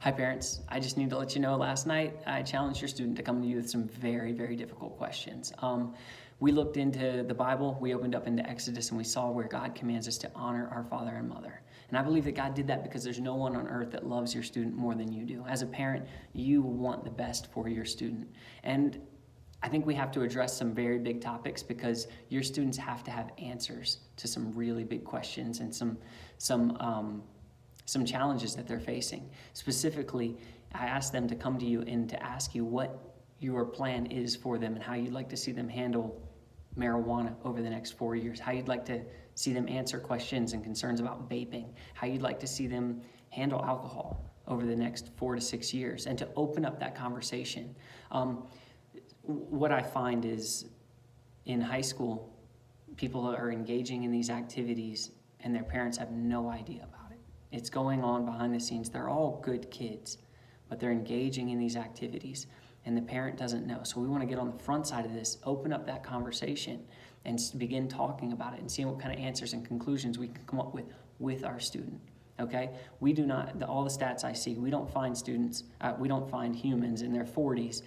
Hi parents, I just need to let you know last night I challenged your student to come to you with some very, very difficult questions. We looked into the Bible, we opened up into Exodus, and we saw where God commands us to honor our father and mother. And I believe that God did that because there's no one on earth that loves your student more than you do. As a parent, you want the best for your student. And I think we have to address some very big topics because your students have to have answers to some really big questions and some challenges that they're facing. Specifically, I asked them to come to you and to ask you what your plan is for them and how you'd like to see them handle marijuana over the next 4 years, how you'd like to see them answer questions and concerns about vaping, how you'd like to see them handle alcohol over the next 4 to 6 years, and to open up that conversation. What I find is in high school, people are engaging in these activities and their parents have no idea about it. It's going on behind the scenes. They're all good kids, but they're engaging in these activities and the parent doesn't know. So we want to get on the front side of this, open up that conversation and begin talking about it and seeing what kind of answers and conclusions we can come up with our student. Okay? We do not, all the stats I see, we don't find humans in their 40s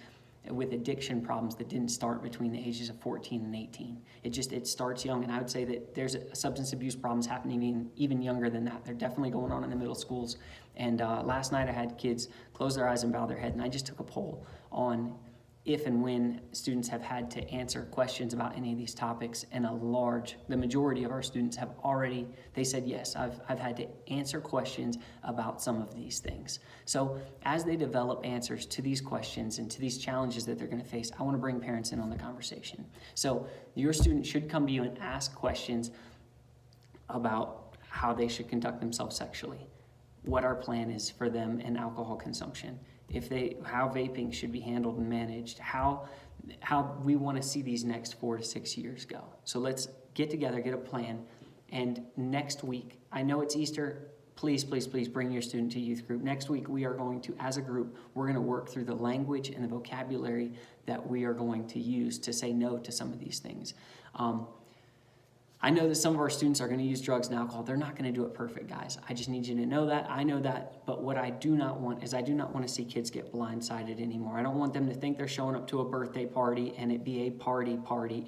with addiction problems that didn't start between the ages of 14 and 18. It starts young, and I would say that there's substance abuse problems happening even younger than that. They're definitely going on in the middle schools. And last night I had kids close their eyes and bow their head, and I just took a poll on if and when students have had to answer questions about any of these topics, and the majority of our students have already, they said, yes, I've had to answer questions about some of these things. So as they develop answers to these questions and to these challenges that they're gonna face, I wanna bring parents in on the conversation. So your student should come to you and ask questions about how they should conduct themselves sexually, what our plan is for them in alcohol consumption, how vaping should be handled and managed, how we want to see these next 4 to 6 years go. So let's get together, get a plan, and next week, I know it's Easter, please, please, please bring your student to youth group. Next week, we are going to, as a group, we're going to work through the language and the vocabulary that we are going to use to say no to some of these things. I know that some of our students are going to use drugs and alcohol. They're not going to do it perfect, guys. I just need you to know that. I know that. But what I do not want is I do not want to see kids get blindsided anymore. I don't want them to think they're showing up to a birthday party and it be a party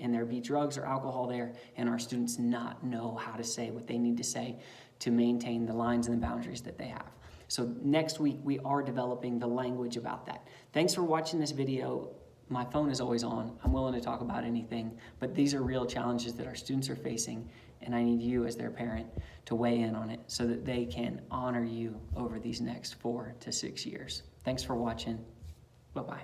and there be drugs or alcohol there and our students not know how to say what they need to say to maintain the lines and the boundaries that they have. So next week, we are developing the language about that. Thanks for watching this video. My phone is always on. I'm willing to talk about anything, but these are real challenges that our students are facing, and I need you as their parent to weigh in on it so that they can honor you over these next 4 to 6 years. Thanks for watching. Bye-bye.